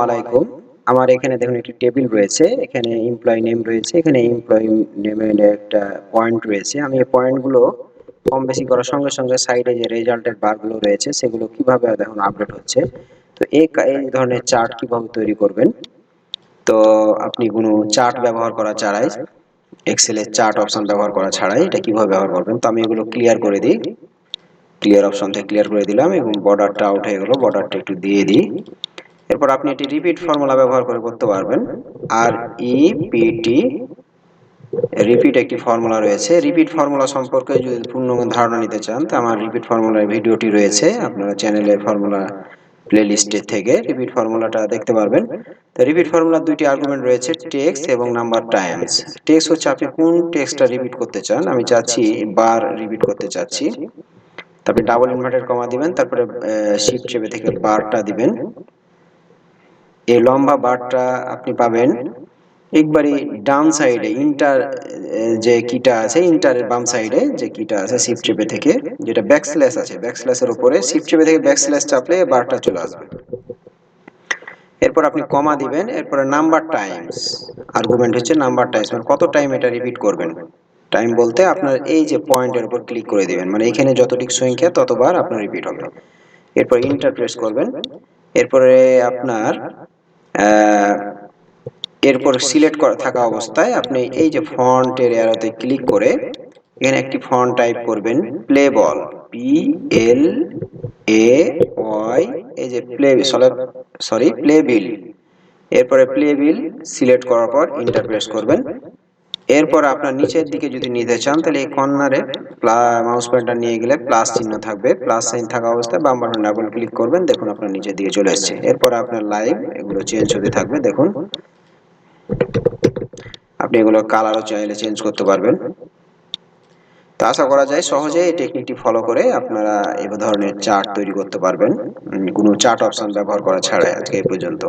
আলাইকুম। আমার এখানে দেখুন একটি টেবিল রয়েছে, এখানে এমপ্লয়ি নেম রয়েছে, এখানে এমপ্লয়ি নেমের একটা পয়েন্ট রয়েছে। আমি এই পয়েন্টগুলো কম বেশি করার সঙ্গে সঙ্গে সাইডে যে রেজাল্টের বারগুলো রয়েছে সেগুলো কিভাবে দেখুন আপডেট হচ্ছে। তো এই ধরনের চার্ট কিভাবে তৈরি করবেন। তো আপনি কোনো চার্ট ব্যবহার করা ছাড়াই, এক্সেলের চার্ট অপশন ব্যবহার করা ছাড়াই এটা কিভাবে ব্যবহার করবেন। তো আমি এগুলো ক্লিয়ার করে দিই, ক্লিয়ার অপশন থেকে ক্লিয়ার করে দিলাম এবং বর্ডারটা আউট হয়ে গেল, বর্ডারটা একটু দিয়ে দিই। এরপর আপনি এটি রিপিট ফর্মুলা ব্যবহার করে করতে পারবেন। আর ইপিটি রিপিট একটি ফর্মুলা রয়েছে। রিপিট ফর্মুলা সম্পর্কে যদি পূর্ণ ধারণা নিতে চান তো আমার রিপিট ফর্মুলার ভিডিওটি রয়েছে আপনারা চ্যানেলের ফর্মুলা প্লেলিস্টে থেকে রিপিট ফর্মুলাটা দেখতে পারবেন। তো রিপিট ফর্মুলার দুইটি আর্গুমেন্ট রয়েছে, টেক্সট এবং নাম্বার টাইমস। টেক্সট হচ্ছে আপনি কোন টেক্সটটা রিপিট করতে চান। আমি চাচ্ছি বার রিপিট করতে চাচ্ছি, তারপরে ডাবল ইনভার্টেড কমা দিবেন, তারপরে শিফট চেপে থেকে বারটা দিবেন। এই লম্বা বারটা আপনি পাবেন একবারই ডাউন সাইডে, ইন্টার যে কিটা আছে, ইন্টারের বাম সাইডে যে কিটা আছে শিফট চেপে থেকে, যেটা ব্যাকস্ল্যাশ আছে, ব্যাকস্ল্যাশের উপরে শিফট চেপে থেকে ব্যাকস্ল্যাশ চাপলে বারটা চলে আসবে। এরপর আপনি কমা দিবেন, এরপরে নাম্বার টাইমস আর্গুমেন্ট হচ্ছে নাম্বার টাইমস, মানে কত টাইম এটা রিপিট করবেন। টাইম বলতে আপনার এই যে পয়েন্টের উপর ক্লিক করে দিবেন, মানে এখানে যতটুকু সংখ্যা ততবার আপনার রিপিট হবে। এরপর ইন্টার প্রেস করবেন। এরপরে আপনার এরপর সিলেক্ট করা থাকা অবস্থায় আপনি এই যে ফন্টের অ্যারোতে ক্লিক করে এখানে একটি ফন্ট টাইপ করবেন, প্লেবল, PLAY, এই যে প্লেবিল। এরপরে প্লেবিল সিলেক্ট করার পর ইন্টার প্রেস করবেন। এরপর আপনার নিচের দিকে যদি নিতে চান তাহলে এই কর্নারে মাউস পয়েন্টার নিয়ে গেলে প্লাস চিহ্ন থাকবে, প্লাস সাইন থাকা অবস্থায় বাম বাটন ডাবল ক্লিক করবেন, দেখুন আপনার নিচের দিকে চলে এসেছে। এরপর আপনার লাইভ এগুলো চেঞ্জ হতে থাকবে, দেখুন আপনি এগুলো কালারও চাইলে চেঞ্জ করতে পারবেন। তো আশা করা যায় সহজেই এই টেকনিকটি ফলো করে আপনারা এই ধরনের চার্ট তৈরি করতে পারবেন, কোনো চার্ট অপশন ব্যবহার করা ছাড়াই। আজকে এই পর্যন্ত।